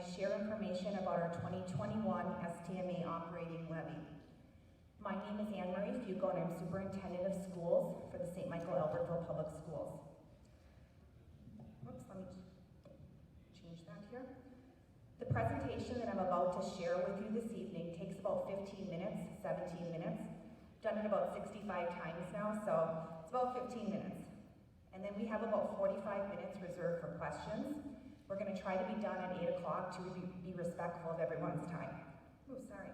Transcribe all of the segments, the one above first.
share information about our 2021 STMA operating levy. My name is Anne Marie Fugo and I'm Superintendent of Schools for the St. Michael Albertville Public Schools. Whoops, let me change that here. The presentation that I'm about to share with you this evening takes about 15 minutes, 17 minutes. Done it about 65 times now, so it's about 15 minutes. And then we have about 45 minutes reserved for questions. We're going to try to be done at 8 o'clock to be respectful of everyone's time. Oh, sorry.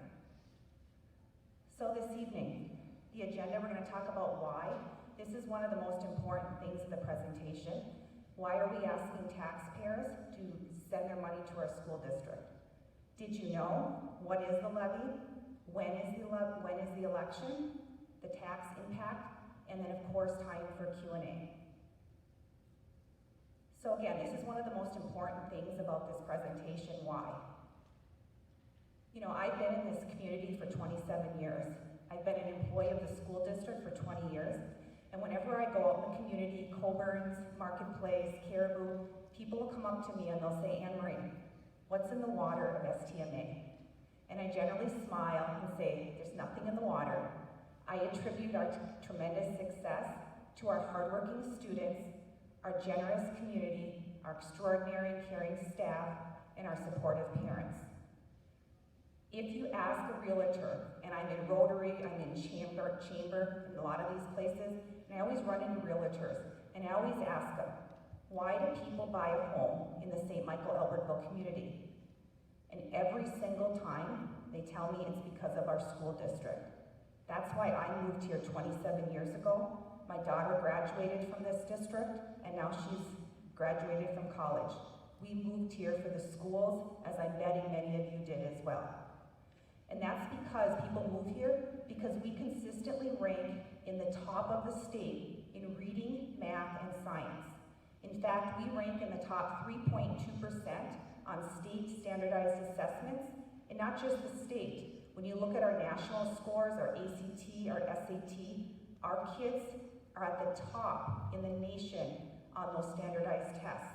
So this evening, the agenda, we're going to talk about why. This is one of the most important things in the presentation. Why are we asking taxpayers to send their money to our school district? Did you know? What is the levy? When is the election? The tax impact? And then of course time for Q&A. So again, this is one of the most important things about this presentation. Why? You know, I've been in this community for 27 years. I've been an employee of the school district for 20 years. And whenever I go out in the community, Coburn's, Marketplace, Caribou, people will come up to me and they'll say, Anne Marie, what's in the water of STMA? And I generally smile and say, there's nothing in the water. I attribute our tremendous success to our hardworking students, our generous community, our extraordinary caring staff, and our supportive parents. If you ask a realtor, and I'm in Rotary, I'm in Chamber, in a lot of these places, and I always run into realtors, and I always ask them, why do people buy a home in the St. Michael Albertville community? And every single time, they tell me it's because of our school district. That's why I moved here 27 years ago. My daughter graduated from this district, and now she's graduated from college. We moved here for the schools, as I'm betting many of you did as well. And that's because people move here because we consistently rank in the top of the state in reading, math, and science. In fact, we rank in the top 3.2% on state standardized assessments, and not just the state. When you look at our national scores, our ACT, our SAT, our kids are at the top in the nation on those standardized tests.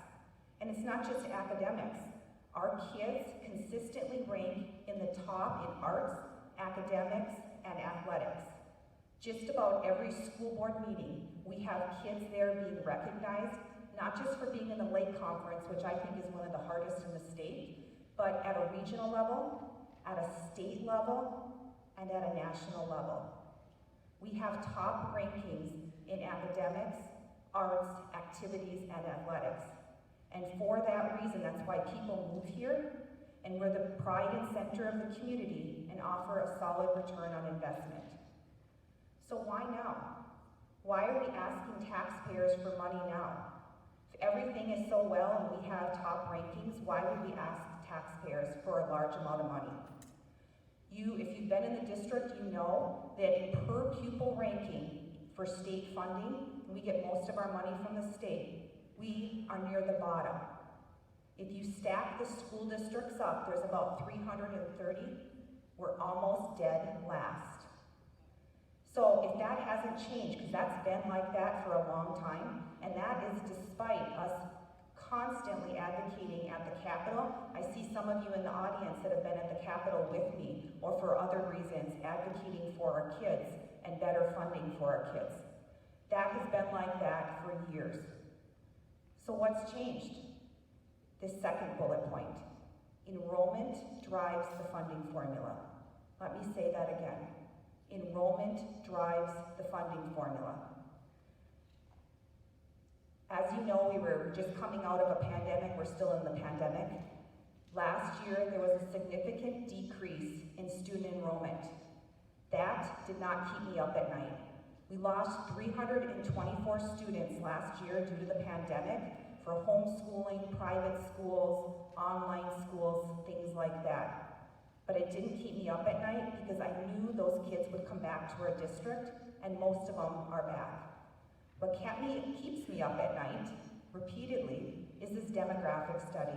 And it's not just academics. Our kids consistently rank in the top in arts, academics, and athletics. Just about every school board meeting, we have kids there being recognized, not just for being in the Lake Conference, which I think is one of the hardest in the state, but at a regional level, at a state level, and at a national level. We have top rankings in academics, arts, activities, and athletics. And for that reason, that's why people move here, and we're the pride and center of the community and offer a solid return on investment. So why now? Why are we asking taxpayers for money now? If everything is so well and we have top rankings, why would we ask taxpayers for a large amount of money? If you've been in the district, you know that in per pupil ranking for state funding, and we get most of our money from the state, we are near the bottom. If you stack the school districts up, there's about 330. We're almost dead last. So if that hasn't changed, because that's been like that for a long time, and that is despite us constantly advocating at the Capitol. I see some of you in the audience that have been at the Capitol with me, or for other reasons, advocating for our kids and better funding for our kids. That has been like that for years. So what's changed? This second bullet point. Enrollment drives the funding formula. Let me say that again. Enrollment drives the funding formula. As you know, we were just coming out of a pandemic. We're still in the pandemic. Last year, there was a significant decrease in student enrollment. That did not keep me up at night. We lost 324 students last year due to the pandemic for homeschooling, private schools, online schools, things like that. But it didn't keep me up at night because I knew those kids would come back to our district, and most of them are back. What keeps me up at night, repeatedly, is this demographic study.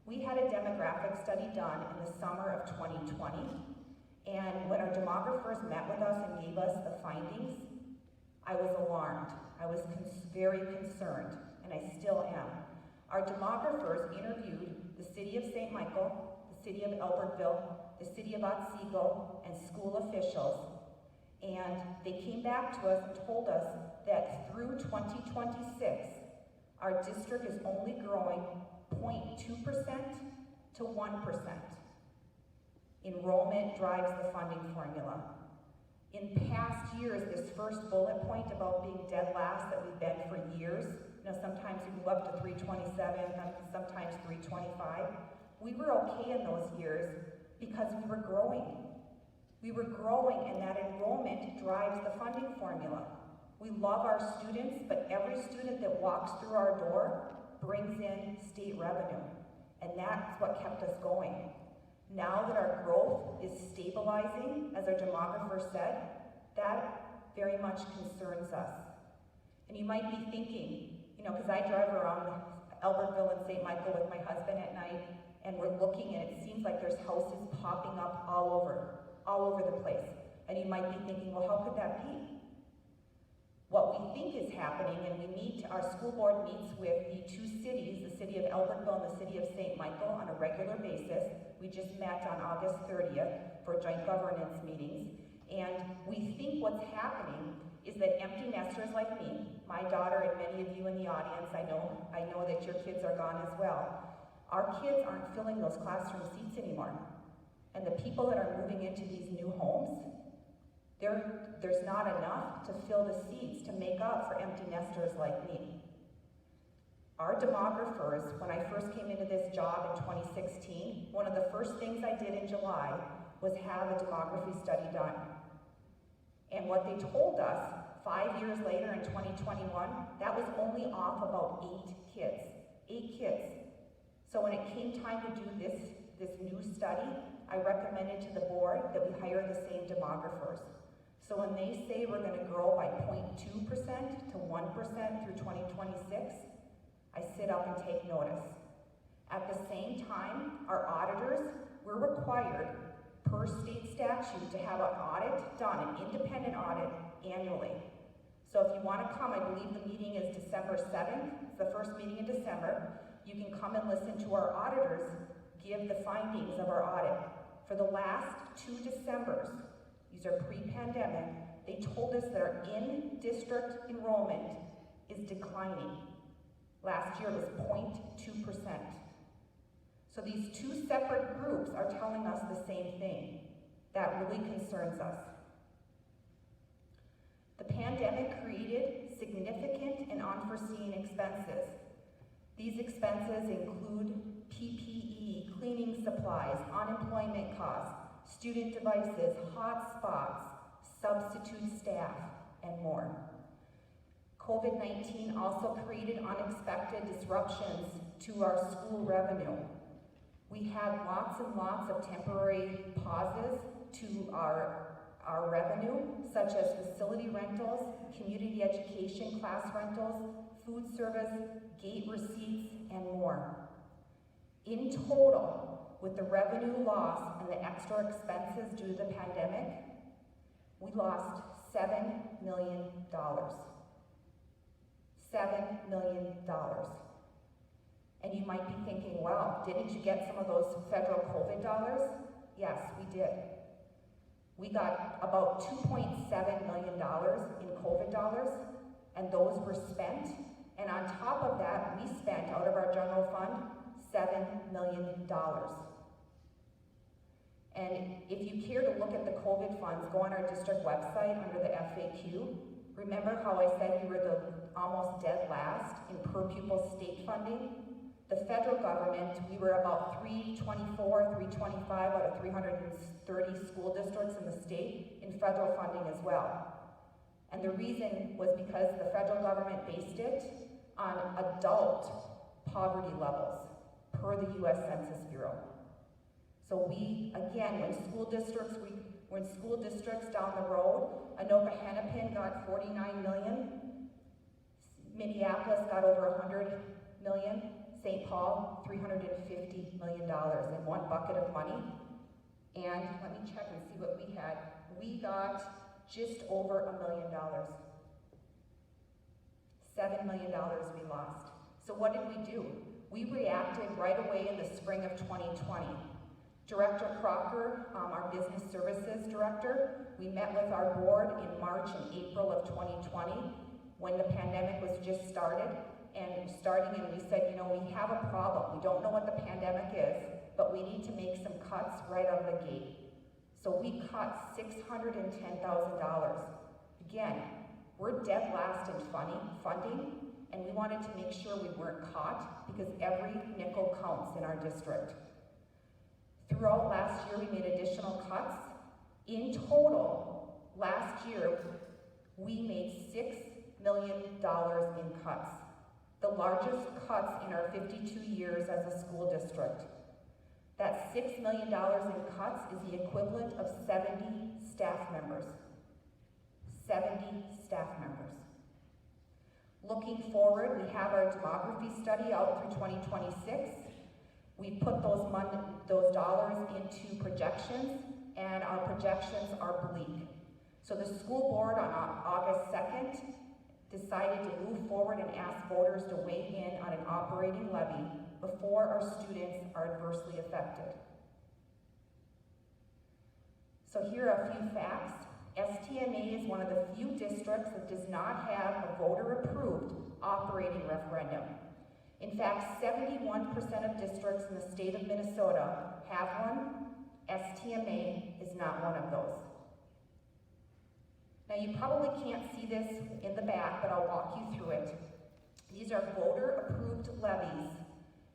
We had a demographic study done in the summer of 2020, and when our demographers met with us and gave us the findings, I was alarmed. I was very concerned, and I still am. Our demographers interviewed the City of St. Michael, the City of Albertville, the City of Otsego, and school officials. And they came back to us and told us that through 2026, our district is only growing 0.2% to 1%. Enrollment drives the funding formula. In past years, this first bullet point about being dead last that we've been for years, sometimes we move up to 327, sometimes 325. We were okay in those years because we were growing. We were growing, and that enrollment drives the funding formula. We love our students, but every student that walks through our door brings in state revenue, and that's what kept us going. Now that our growth is stabilizing, as our demographer said, that very much concerns us. And you might be thinking, because I drive around Albertville and St. Michael with my husband at night, and we're looking, and it seems like there's houses popping up all over the place. And you might be thinking, well, how could that be? What we think is happening, and our school board meets with the two cities, the City of Albertville and the City of St. Michael, on a regular basis. We just met on August 30th for joint governance meetings. And we think what's happening is that empty nesters like me, my daughter and many of you in the audience, I know that your kids are gone as well. Our kids aren't filling those classroom seats anymore. And the people that are moving into these new homes, there's not enough to fill the seats to make up for empty nesters like me. Our demographers, when I first came into this job in 2016, one of the first things I did in July was have a demography study done. And what they told us 5 years later in 2021, that was only off about 8 kids. 8 kids. So when it came time to do this new study, I recommended to the board that we hire the same demographers. So when they say we're going to grow by 0.2% to 1% through 2026, I sit up and take notice. At the same time, our auditors, we're required per state statute to have an audit done, an independent audit annually. So if you want to come, I believe the meeting is December 7th, it's the first meeting in December. You can come and listen to our auditors give the findings of our audit. For the last 2 Decembers, these are pre-pandemic, they told us that our in-district enrollment is declining. Last year it was 0.2%. So these two separate groups are telling us the same thing. That really concerns us. The pandemic created significant and unforeseen expenses. These expenses include PPE, cleaning supplies, unemployment costs, student devices, hotspots, substitute staff, and more. COVID-19 also created unexpected disruptions to our school revenue. We had lots and lots of temporary pauses to our revenue, such as facility rentals, community education class rentals, food service, gate receipts, and more. In total, with the revenue loss and the extra expenses due to the pandemic, we lost $7 million. $7 million. And you might be thinking, well, didn't you get some of those federal COVID dollars? Yes, we did. We got about $2.7 million in COVID dollars, and those were spent. And on top of that, we spent out of our general fund $7 million. And if you care to look at the COVID funds, go on our district website under the FAQ. Remember how I said we were the almost dead last in per pupil state funding? The federal government, we were about 324, 325 out of 330 school districts in the state in federal funding as well. And the reason was because the federal government based it on adult poverty levels per the US Census Bureau. So we, again, when school districts down the road, Anoka Hennepin got 49 million, Minneapolis got over 100 million, St. Paul, $350 million in one bucket of money. And let me check and see what we had. We got just over $1 million. $7 million we lost. So what did we do? We reacted right away in the spring of 2020. Director Crocker, our business services director, we met with our board in March and April of 2020 when the pandemic was just starting, and we said, you know, we have a problem. We don't know what the pandemic is, but we need to make some cuts right out of the gate. So we cut $610,000. Again, we're dead last in funding, and we wanted to make sure we weren't caught because every nickel counts in our district. Throughout last year, we made additional cuts. In total, last year, we made $6 million in cuts, the largest cuts in our 52 years as a school district. That $6 million in cuts is the equivalent of 70 staff members. 70 staff members. Looking forward, we have our demography study out through 2026. We put those dollars into projections, and our projections are bleak. So the school board on August 2nd decided to move forward and ask voters to weigh in on an operating levy before our students are adversely affected. So here are a few facts. STMA is one of the few districts that does not have a voter-approved operating referendum. In fact, 71% of districts in the state of Minnesota have one. STMA is not one of those. Now, you probably can't see this in the back, but I'll walk you through it. These are voter-approved levies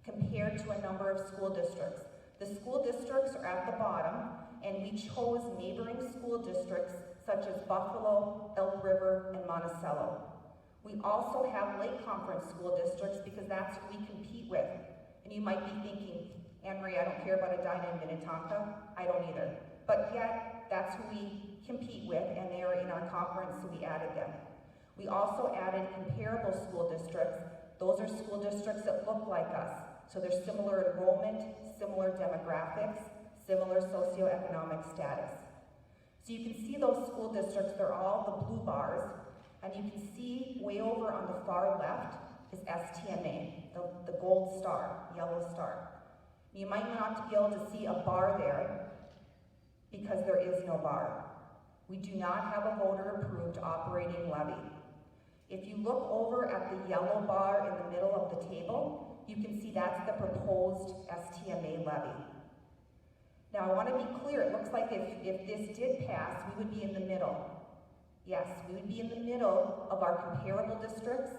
compared to a number of school districts. The school districts are at the bottom, and we chose neighboring school districts such as Buffalo, Elk River, and Monticello. We also have Lake Conference school districts because that's who we compete with. And you might be thinking, Anne-Marie, I don't care about Edina and Minnetonka. I don't either. But yet, that's who we compete with, and they are in our conference, so we added them. We also added comparable school districts. Those are school districts that look like us. So they're similar enrollment, similar demographics, similar socioeconomic status. So you can see those school districts, they're all the blue bars, and you can see way over on the far left is STMA, the gold star, yellow star. You might not be able to see a bar there because there is no bar. We do not have a voter-approved operating levy. If you look over at the yellow bar in the middle of the table, you can see that's the proposed STMA levy. Now I want to be clear, it looks like if this did pass, we would be in the middle. Yes, we would be in the middle of our comparable districts,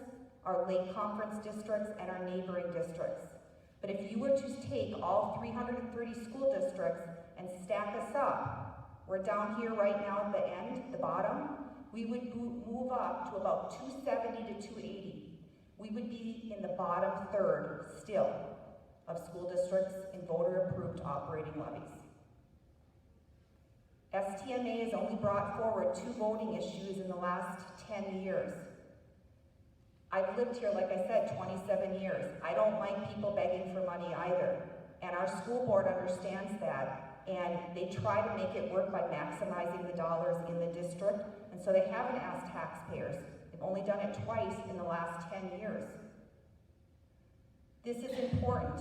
our Lake Conference districts, and our neighboring districts. But if you were to take all 330 school districts and stack us up, we're down here right now at the end, the bottom, we would move up to about 270 to 280. We would be in the bottom third still of school districts in voter-approved operating levies. STMA has only brought forward 2 voting issues in the last 10 years. I've lived here, like I said, 27 years. I don't like people begging for money either. And our school board understands that. And they try to make it work by maximizing the dollars in the district. And so they haven't asked taxpayers. They've only done it twice in the last 10 years. This is important.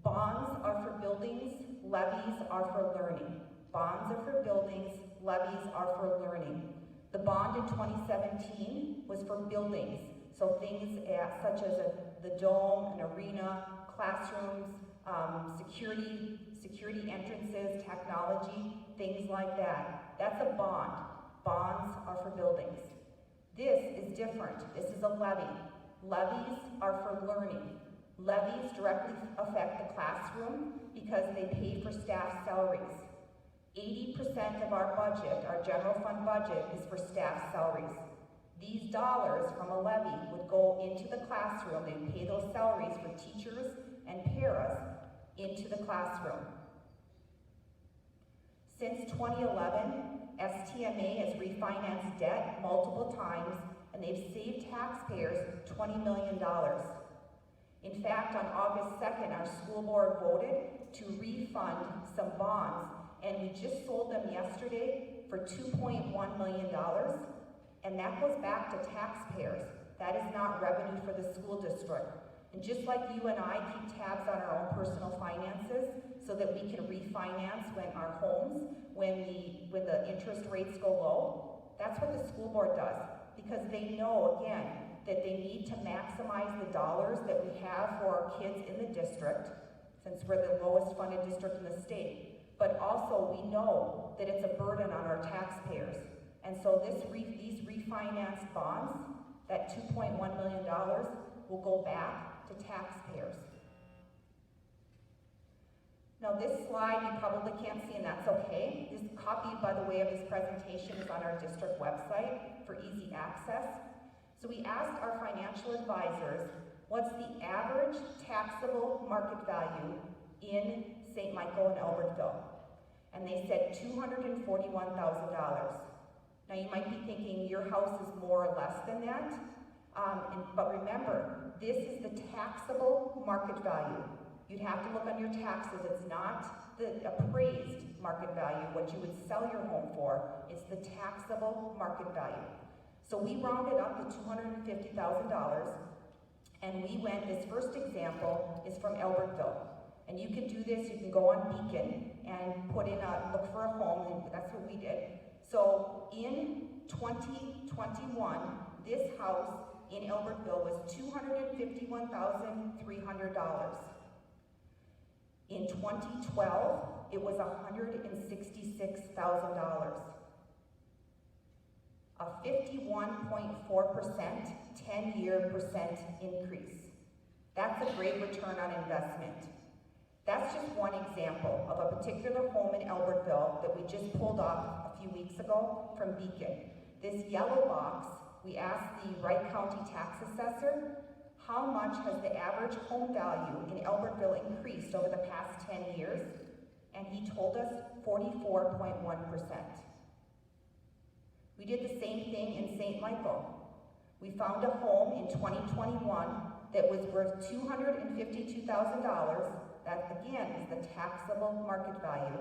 Bonds are for buildings, levies are for learning. Bonds are for buildings, levies are for learning. The bond in 2017 was for buildings, so things such as the dome, an arena, classrooms, security entrances, technology, things like that. That's a bond. Bonds are for buildings. This is different. This is a levy. Levies are for learning. Levies directly affect the classroom because they pay for staff salaries. 80% of our budget, our general fund budget, is for staff salaries. These dollars from a levy would go into the classroom. They would pay those salaries for teachers and paras into the classroom. Since 2011, STMA has refinanced debt multiple times, and they've saved taxpayers $20 million. In fact, on August 2nd, our school board voted to refund some bonds, and we just sold them yesterday for $2.1 million, and that goes back to taxpayers. That is not revenue for the school district. And just like you and I keep tabs on our own personal finances so that we can refinance when our homes, when the interest rates go low, that's what the school board does. Because they know, again, that they need to maximize the dollars that we have for our kids in the district, since we're the lowest funded district in the state. But also we know that it's a burden on our taxpayers. And so these refinanced bonds, that $2.1 million, will go back to taxpayers. Now this slide you probably can't see, and that's okay. This copy, by the way, of this presentation is on our district website for easy access. So we asked our financial advisors, what's the average taxable market value in St. Michael and Albertville? And they said $241,000. Now you might be thinking your house is more or less than that, but remember, this is the taxable market value. You'd have to look on your taxes. It's not the appraised market value, what you would sell your home for. It's the taxable market value. So we rounded up to $250,000, and we went, this first example is from Albertville. And you can do this, you can go on Beacon and put in look for a home, and that's what we did. So in 2021, this house in Albertville was $251,300. In 2012, it was $166,000. A 51.4% 10-year percent increase. That's a great return on investment. That's just one example of a particular home in Albertville that we just pulled off a few weeks ago from Beacon. This yellow box, we asked the Wright County tax assessor, how much has the average home value in Albertville increased over the past 10 years? And he told us 44.1%. We did the same thing in St. Michael. We found a home in 2021 that was worth $252,000. That, again, is the taxable market value.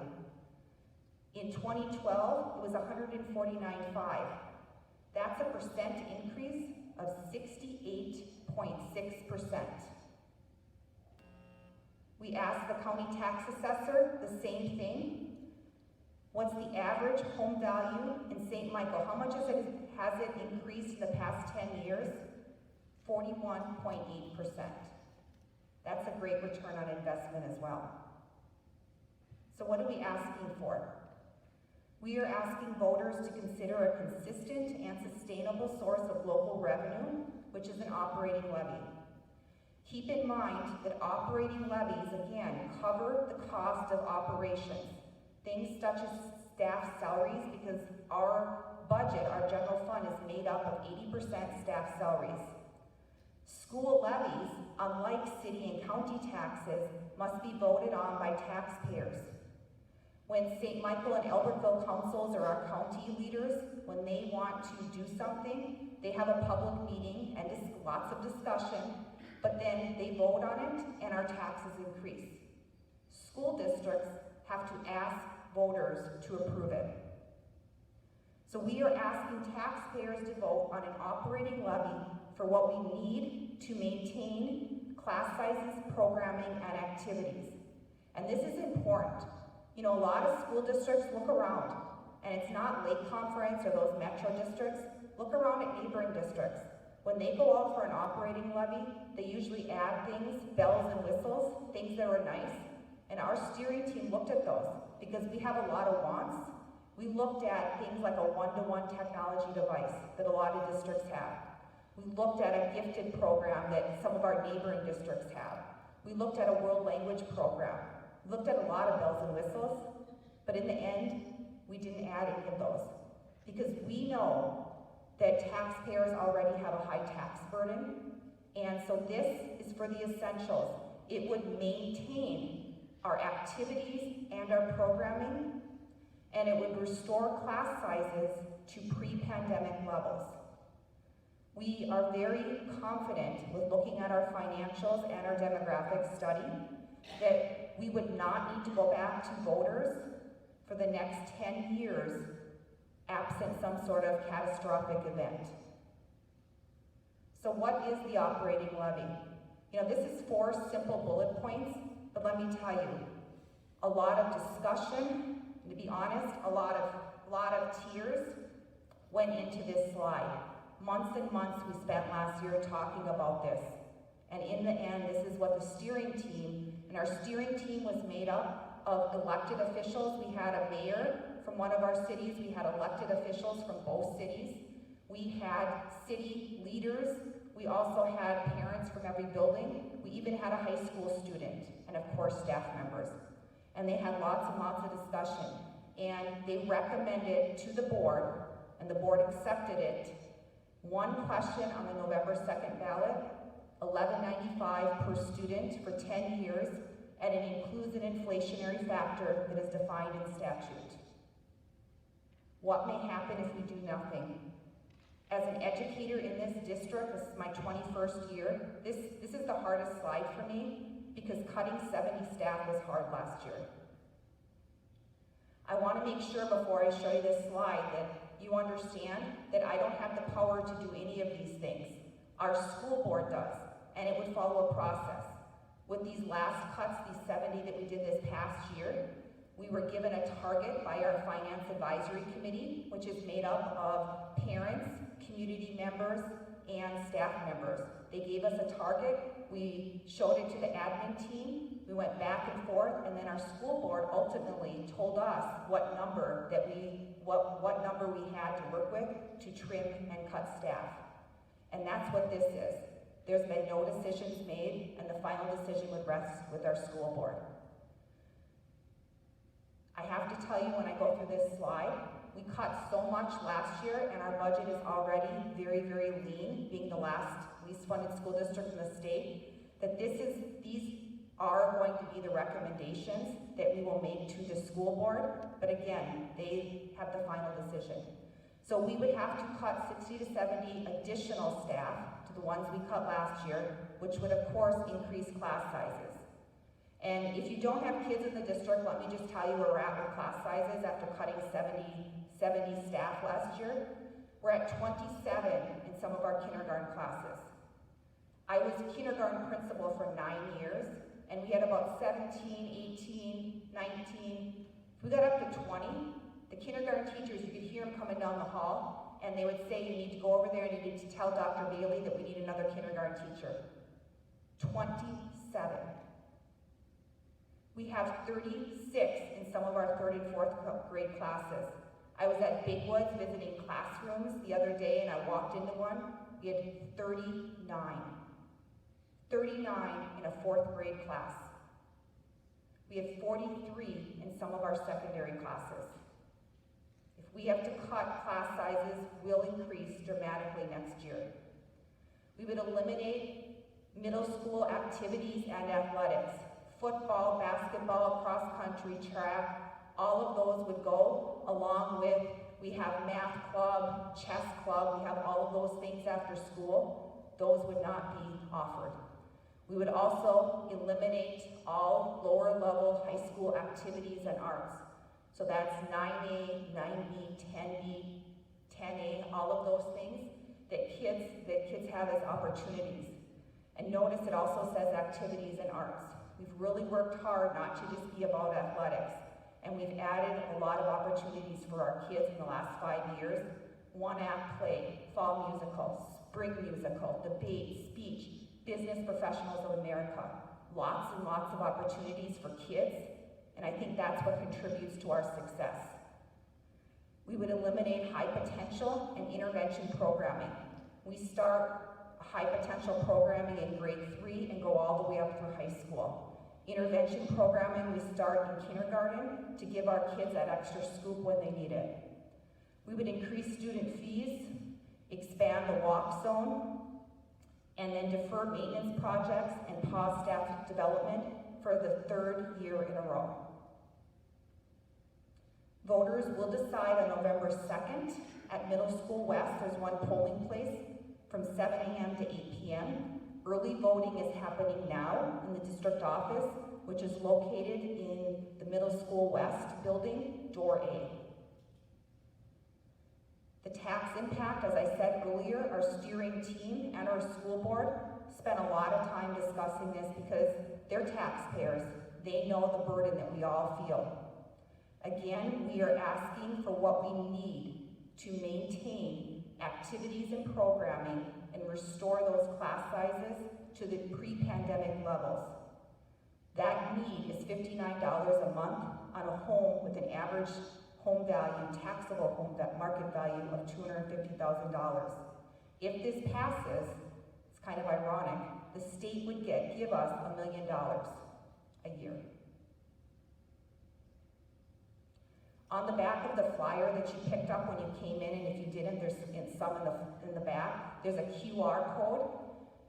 In 2012, it was $149,500. That's a percent increase of 68.6%. We asked the county tax assessor the same thing. What's the average home value in St. Michael? How much has it increased in the past 10 years? 41.8%. That's a great return on investment as well. So what are we asking for? We are asking voters to consider a consistent and sustainable source of local revenue, which is an operating levy. Keep in mind that operating levies, again, cover the cost of operations. Things such as staff salaries, because our budget, our general fund, is made up of 80% staff salaries. School levies, unlike city and county taxes, must be voted on by taxpayers. When St. Michael and Albertville councils or our county leaders, when they want to do something, they have a public meeting and lots of discussion, but then they vote on it and our taxes increase. School districts have to ask voters to approve it. So we are asking taxpayers to vote on an operating levy for what we need to maintain class sizes, programming, and activities. And this is important. You know, a lot of school districts look around, and it's not Lake Conference or those metro districts. Look around at neighboring districts. When they go out for an operating levy, they usually add things, bells and whistles, things that are nice. And our steering team looked at those because we have a lot of wants. We looked at things like a one-to-one technology device that a lot of districts have. We looked at a gifted program that some of our neighboring districts have. We looked at a world language program. We looked at a lot of bells and whistles, but in the end, we didn't add any of those because we know that taxpayers already have a high tax burden, and so this is for the essentials. It would maintain our activities and our programming, and it would restore class sizes to pre-pandemic levels. We are very confident with looking at our financials and our demographic study that we would not need to go back to voters for the next 10 years absent some sort of catastrophic event. So what is the operating levy? You know, this is 4 simple bullet points, but let me tell you, a lot of discussion, and to be honest, a lot of tears went into this slide. Months and months we spent last year talking about this. And in the end, this is what the steering team, and our steering team was made up of elected officials. We had a mayor from one of our cities. We had elected officials from both cities. We had city leaders. We also had parents from every building. We even had a high school student, and of course, staff members. And they had lots and lots of discussion. And they recommended to the board, and the board accepted it, one question on the November 2nd ballot, $11.95 per student for 10 years, and it includes an inflationary factor that is defined in statute. What may happen if we do nothing? As an educator in this district, this is my 21st year, this is the hardest slide for me because cutting 70 staff was hard last year. I want to make sure before I show you this slide that you understand that I don't have the power to do any of these things. Our school board does, and it would follow a process. With these last cuts, these 70 that we did this past year, we were given a target by our Finance Advisory Committee, which is made up of parents, community members, and staff members. They gave us a target, we showed it to the admin team, we went back and forth, and then our school board ultimately told us what number we had to work with to trim and cut staff. And that's what this is. There's been no decisions made, and the final decision would rest with our school board. I have to tell you, when I go through this slide, we cut so much last year, and our budget is already very, very lean, being the least funded school district in the state, that these are going to be the recommendations that we will make to the school board, but again, they have the final decision. So we would have to cut 60 to 70 additional staff to the ones we cut last year, which would of course increase class sizes. And if you don't have kids in the district, let me just tell you where we're at with class sizes after cutting 70 staff last year. We're at 27 in some of our kindergarten classes. I was kindergarten principal for 9 years, and we had about 17, 18, 19. We got up to 20. The kindergarten teachers, you could hear them coming down the hall, and they would say, you need to go over there and you need to tell Dr. Bailey that we need another kindergarten teacher. 27. We have 36 in some of our 3rd and 4th grade classes. I was at Big Woods visiting classrooms the other day, and I walked into one. We had 39. 39 in a 4th grade class. We have 43 in some of our secondary classes. If we have to cut class sizes, we'll increase dramatically next year. We would eliminate middle school activities and athletics. Football, basketball, cross-country, track, all of those would go, along with, we have math club, chess club, we have all of those things after school. Those would not be offered. We would also eliminate all lower level high school activities and arts. So that's 9A, 9B, 10B, 10A, all of those things that kids have as opportunities. And notice it also says activities and arts. We've really worked hard not to just be about athletics, and we've added a lot of opportunities for our kids in the last 5 years. One-act play, fall musical, spring musical, debate, speech, Business Professionals of America. Lots and lots of opportunities for kids, and I think that's what contributes to our success. We would eliminate high potential and intervention programming. We start high potential programming in grade 3 and go all the way up through high school. Intervention programming we start in kindergarten to give our kids that extra scoop when they need it. We would increase student fees, expand the walk zone, and then defer maintenance projects and pause staff development for the 3rd year in a row. Voters will decide on November 2nd at Middle School West. There's one polling place from 7 a.m. to 8 p.m. Early voting is happening now in the district office, which is located in the Middle School West building, door A. The tax impact, as I said earlier, our steering team and our school board spent a lot of time discussing this because they're taxpayers. They know the burden that we all feel. Again, we are asking for what we need to maintain activities and programming and restore those class sizes to the pre-pandemic levels. That need is $59 a month on a home with an average home value, taxable home market value of $250,000. If this passes, it's kind of ironic, the state would give us $1 million a year. On the back of the flyer that you picked up when you came in, and if you didn't, there's some in the back, there's a QR code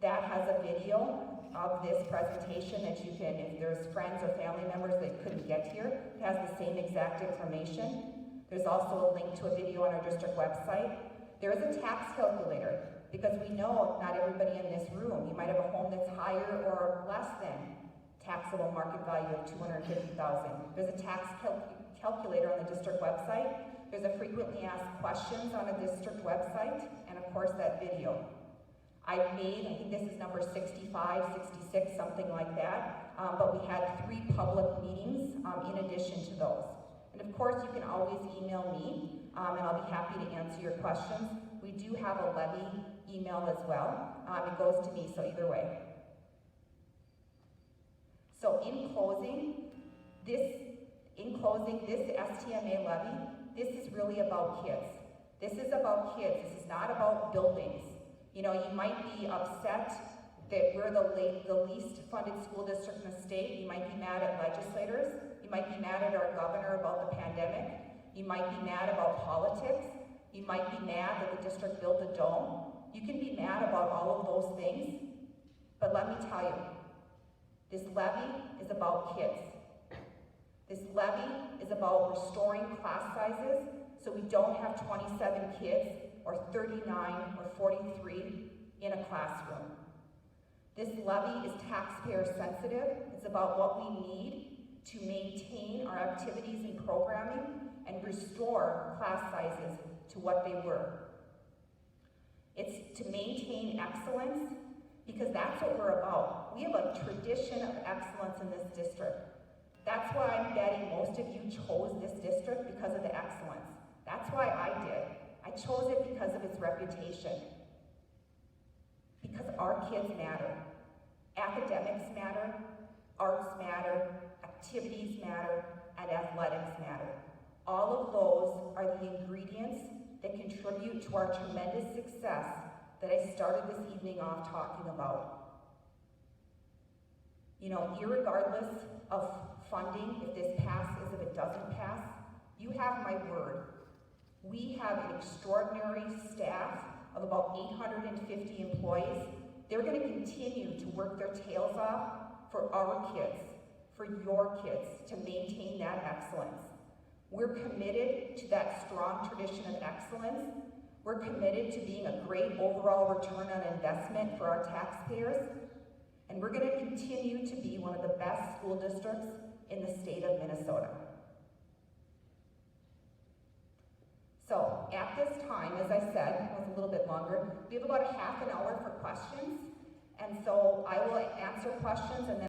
that has a video of this presentation that you can, if there's friends or family members that couldn't get here, it has the same exact information. There's also a link to a video on our district website. There is a tax calculator, because we know not everybody in this room, you might have a home that's higher or less than taxable market value of $250,000. There's a tax calculator on the district website. There's a frequently asked questions on the district website, and of course that video. I think this is number 65, 66, something like that, but we had 3 public meetings in addition to those. And of course, you can always email me, and I'll be happy to answer your questions. We do have a Levy email as well. It goes to me, so either way. So in closing, this STMA levy, this is really about kids. This is about kids. This is not about buildings. You know, you might be upset that we're the least funded school district in the state. You might be mad at legislators. You might be mad at our governor about the pandemic. You might be mad about politics. You might be mad that the district built a dome. You can be mad about all of those things, but let me tell you, this levy is about kids. This levy is about restoring class sizes so we don't have 27 kids or 39 or 43 in a classroom. This levy is taxpayer sensitive. It's about what we need to maintain our activities and programming and restore class sizes to what they were. It's to maintain excellence, because that's what we're about. We have a tradition of excellence in this district. That's why I'm betting most of you chose this district, because of the excellence. That's why I did. I chose it because of its reputation. Because our kids matter. Academics matter, arts matter, activities matter, and athletics matter. All of those are the ingredients that contribute to our tremendous success that I started this evening off talking about. You know, irregardless of funding, if this passes, if it doesn't pass, you have my word. We have an extraordinary staff of about 850 employees. They're going to continue to work their tails off for our kids, for your kids, to maintain that excellence. We're committed to that strong tradition of excellence. We're committed to being a great overall return on investment for our taxpayers. And we're going to continue to be one of the best school districts in the state of Minnesota. So at this time, as I said, it was a little bit longer, we have about a half an hour for questions. And so I will answer questions, and then